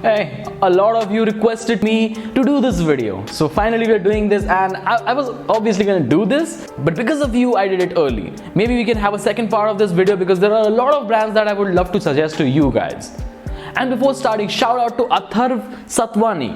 Hey, a lot of you requested me to do this video. So finally we're doing this, and I was obviously gonna do this, but because of you I did it early. Maybe we can have a second part of this video because there are a lot of brands that I would love to suggest to you guys. And before starting, shout out to Atharv Satwani,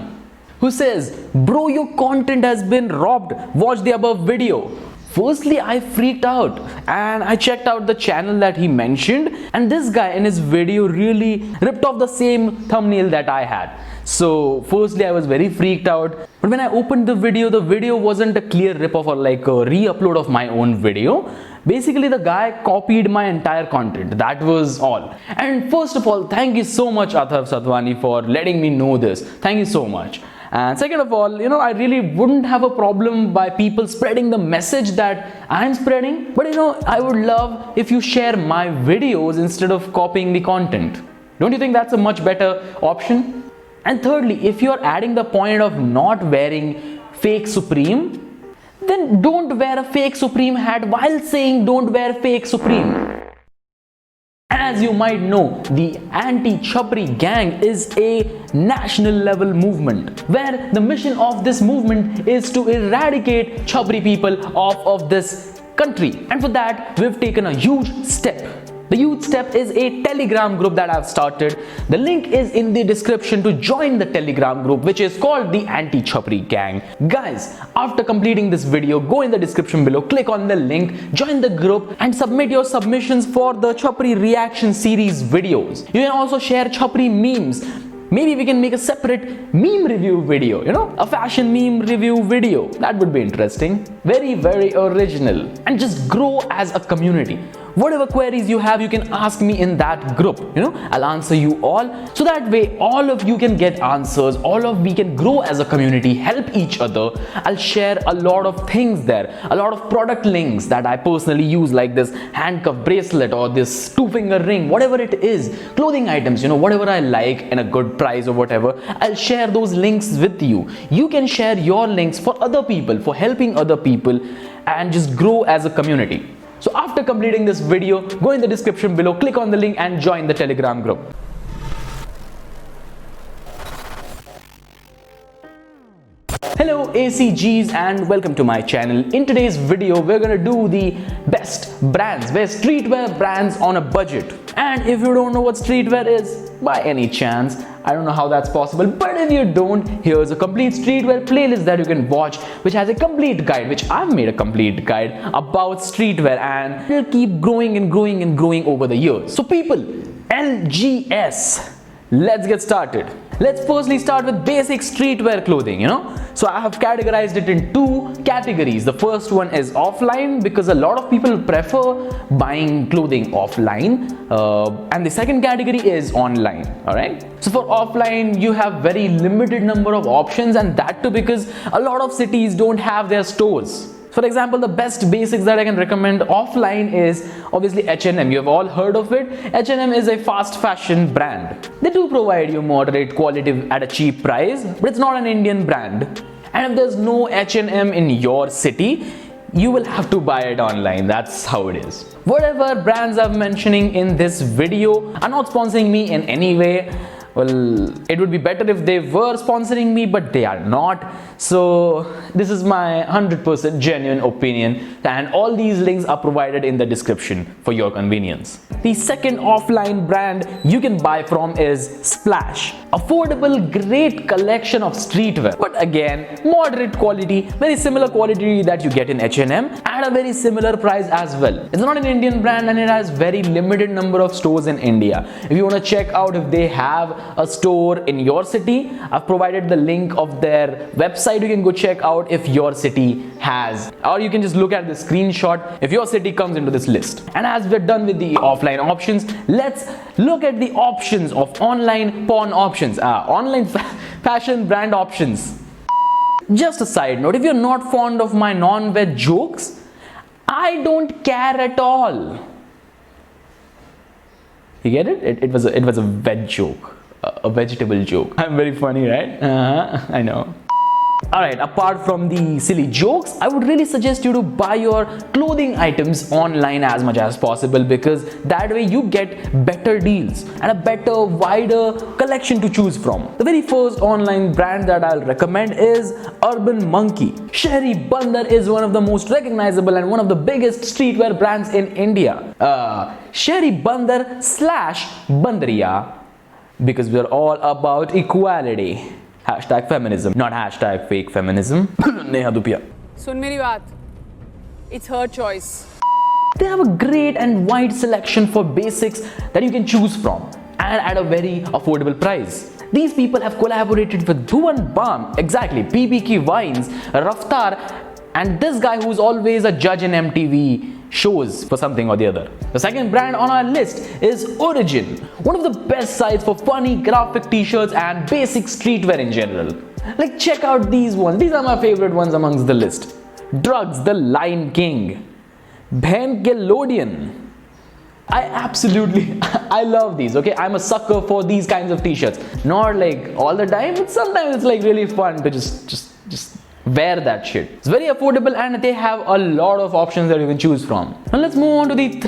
who says, bro, your content has been robbed. Watch the above video. Firstly, I freaked out and I checked out the channel that he mentioned, and this guy in his video really ripped off the same thumbnail that I had. So firstly, I was very freaked out, but when I opened the video wasn't a clear rip-off or like a re-upload of my own video. Basically, the guy copied my entire content. That was all. And first of all, thank you so much, Atharv Satwani, for letting me know this. Thank you so much. And second of all, I really wouldn't have a problem by people spreading the message that I'm spreading. But I would love if you share my videos instead of copying the content. Don't you think that's a much better option? And thirdly, if you're adding the point of not wearing fake Supreme, then don't wear a fake Supreme hat while saying don't wear fake Supreme. As you might know, the anti-chapri gang is a national level movement where the mission of this movement is to eradicate chapri people off of this country. And for that, we've taken a huge step. The huge step is a Telegram group that I've started. The link is in the description to join the Telegram group, which is called the Anti-Chapri Gang. Guys, after completing this video, go in the description below, click on the link, join the group and submit your submissions for the Chapri reaction series videos. You can also share Chapri memes. Maybe we can make a separate meme review video, a fashion meme review video. That would be interesting. Very, very original. And just grow as a community. Whatever queries you have, you can ask me in that group. I'll answer you all. So that way, all of you can get answers. All of we can grow as a community, help each other. I'll share a lot of things there. A lot of product links that I personally use, like this handcuff bracelet or this 2-finger ring, whatever it is. Clothing items, whatever I like in a good price or whatever. I'll share those links with you. You can share your links for other people, for helping other people, and just grow as a community. So after completing this video, go in the description below, click on the link and join the Telegram group. Hello ACGs and welcome to my channel. In today's video, we're gonna do the best brands, best streetwear brands on a budget. And if you don't know what streetwear is, by any chance, I don't know how that's possible, but if you don't, here's a complete streetwear playlist that you can watch, which has a complete guide, which I've made a complete guide about streetwear, and it'll keep growing and growing and growing over the years. So people, LGS, let's get started. Let's firstly start with basic streetwear clothing, So I have categorized it in two categories. The first one is offline, because a lot of people prefer buying clothing offline. And the second category is online, alright? So for offline, you have very limited number of options, and that too because a lot of cities don't have their stores. For example, the best basics that I can recommend offline is obviously H&M. You have all heard of it. H&M is a fast fashion brand. They do provide you moderate quality at a cheap price, but it's not an Indian brand. And if there's no H&M in your city, you will have to buy it online. That's how it is. Whatever brands I'm mentioning in this video are not sponsoring me in any way. Well, it would be better if they were sponsoring me, but they are not. So this is my 100% genuine opinion, and all these links are provided in the description for your convenience. The second offline brand you can buy from is Splash. Affordable, great collection of streetwear, but again, moderate quality, very similar quality that you get in H&M at a very similar price as well. It's not an Indian brand and it has very limited number of stores in India. If you want to check out if they have a store in your city, I've provided the link of their website. You can go check out if your city has, or you can just look at the screenshot if your city comes into this list. And as we're done with the offline options, let's look at the options of online porn options, online fashion brand options. Just a side note, if you're not fond of my non-veg jokes, I don't care at all. You get it? It was a veg joke. A vegetable joke. I'm very funny, right? I know. Alright, apart from the silly jokes, I would really suggest you to buy your clothing items online as much as possible, because that way you get better deals and a better, wider collection to choose from. The very first online brand that I'll recommend is Urban Monkey. Sherry Bandar is one of the most recognizable and one of the biggest streetwear brands in India. Sherry Bandar / Bandariya, because we're all about equality. Hashtag feminism, not hashtag fake feminism. Neha Dupia. सुन मेरी बात. It's her choice. They have a great and wide selection for basics that you can choose from, and at a very affordable price. These people have collaborated with Bhuvan Bam, exactly, PBK Wines, Rathod, and this guy who's always a judge in MTV shows for something or the other. The second brand on our list is Origin, one of the best sites for funny graphic t-shirts and basic streetwear in general. Like, check out these ones. These are my favorite ones amongst the list. Drugs, the Lion King, Bhankelodian. I love these, okay? I'm a sucker for these kinds of t-shirts. Not like all the time, but sometimes it's like really fun to just wear that shit. It's very affordable and they have a lot of options that you can choose from. Now let's move on to the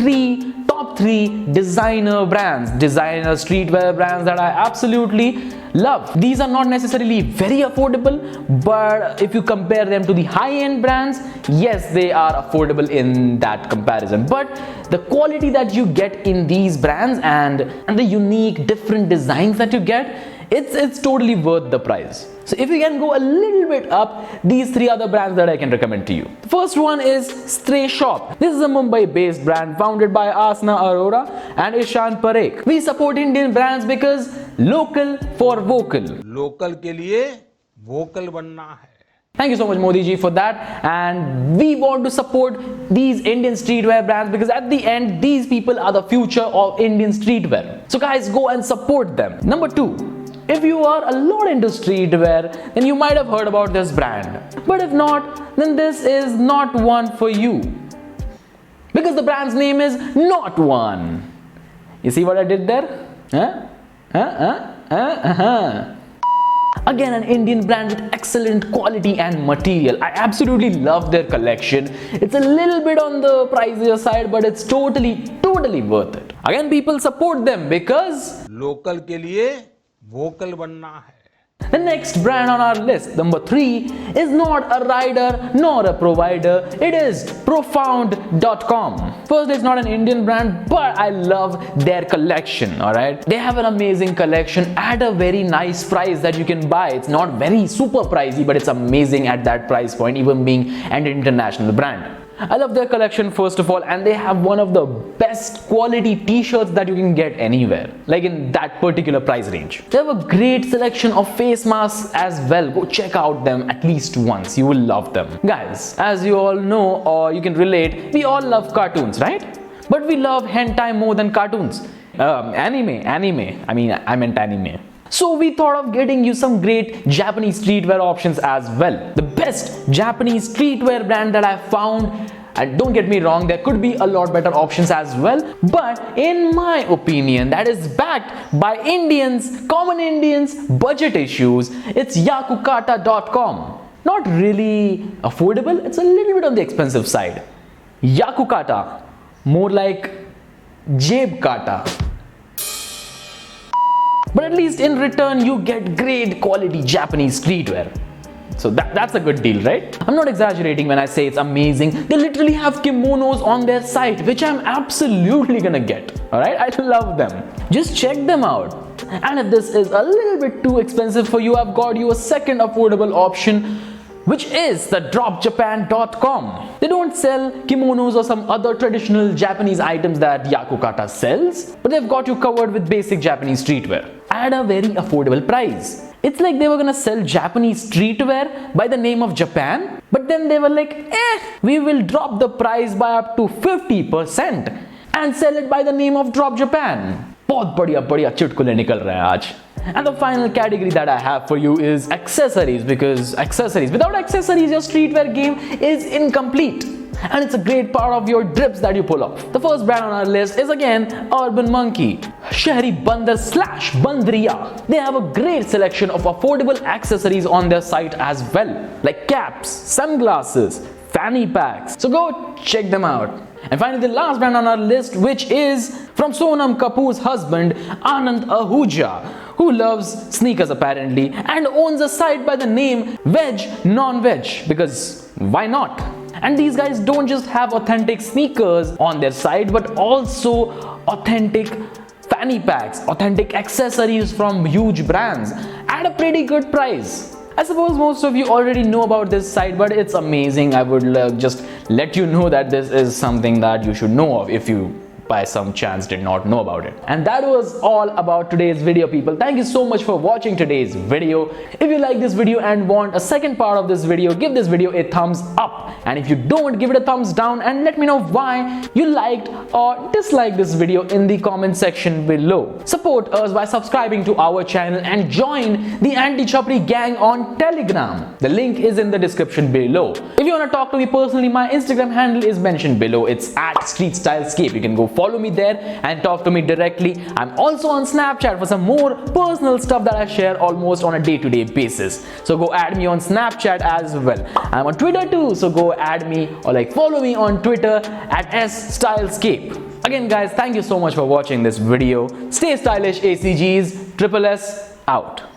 top three designer brands, designer streetwear brands that I absolutely love. These are not necessarily very affordable, but if you compare them to the high-end brands, yes, they are affordable in that comparison. But the quality that you get in these brands and the unique different designs that you get, it's totally worth the price. So if you can go a little bit up, these three other brands that I can recommend to you. The first one is Stray Shop. This is a Mumbai-based brand founded by Asna Arora and Ishan Parekh. We support Indian brands because local for vocal. Local के लिए vocal बनना है. Thank you so much, Modi ji, for that. And we want to support these Indian streetwear brands because at the end, these people are the future of Indian streetwear. So guys, go and support them. Number two. If you are a lot into streetwear, then you might have heard about this brand. But if not, then this is not one for you. Because the brand's name is Not One. You see what I did there? Again, an Indian brand with excellent quality and material. I absolutely love their collection. It's a little bit on the pricier side, but it's totally worth it. Again, people support them because Local के लिए vocal बनना है. The next brand on our list, number 3, is not a rider nor a provider. It is Profound.com. First, it's not an Indian brand, but I love their collection, alright? They have an amazing collection at a very nice price that you can buy. It's not very super pricey, but it's amazing at that price point, even being an international brand. I love their collection first of all, and they have one of the best quality t-shirts that you can get anywhere, like in that particular price range. They have a great selection of face masks as well. Go check out them at least once, you will love them. Guys, as you all know or you can relate, we all love cartoons, right? But we love hentai more than cartoons. Anime, I meant anime. So we thought of getting you some great Japanese streetwear options as well. The best Japanese streetwear brand that I found, and don't get me wrong, there could be a lot better options as well, but in my opinion, that is backed by common Indians, budget issues, it's Yakukata.com. Not really affordable, it's a little bit on the expensive side. Yakukata, more like Jeb Kata. But at least in return, you get great quality Japanese streetwear. So that's a good deal, right? I'm not exaggerating when I say it's amazing. They literally have kimonos on their site, which I'm absolutely gonna get. Alright, I love them. Just check them out. And if this is a little bit too expensive for you, I've got you a second affordable option, which is the Dropjapan.com. They don't sell kimonos or some other traditional Japanese items that Yakukata sells, but they've got you covered with basic Japanese streetwear at a very affordable price. It's like they were gonna sell Japanese streetwear by the name of Japan, but then they were like, we will drop the price by up to 50% and sell it by the name of Drop Japan. बहुत बढ़िया चुटकुले निकल रहे हैं आज. And the final category that I have for you is accessories, because without accessories, your streetwear game is incomplete. and it's a great part of your drips that you pull off. The first brand on our list is again Urban Monkey, Shahri Bandar / Bandriya. They have a great selection of affordable accessories on their site as well, like caps, sunglasses, fanny packs. So go check them out. And finally, the last brand on our list, which is from Sonam Kapoor's husband Anand Ahuja, who loves sneakers apparently and owns a site by the name Veg Non-Veg, because why not? And these guys don't just have authentic sneakers on their site, but also authentic fanny packs, authentic accessories from huge brands at a pretty good price. I suppose most of you already know about this site, but it's amazing. I would just let you know that this is something that you should know of if you by some chance did not know about it. And that was all about today's video, people. Thank you so much for watching today's video. If you like this video and want a second part of this video, give this video a thumbs up. And if you don't, give it a thumbs down and let me know why you liked or disliked this video in the comment section below. Support us by subscribing to our channel and join the Anti-Chapri gang on Telegram. The link is in the description below. If you want to talk to me personally, my Instagram handle is mentioned below. It's at StreetStyleScape. You can go follow me there and talk to me directly. I'm also on Snapchat for some more personal stuff that I share almost on a day-to-day basis. So go add me on Snapchat as well. I'm on Twitter too, so go add me or follow me on Twitter at STRATAGIST. Again guys, thank you so much for watching this video. Stay stylish ACGs. Triple S out.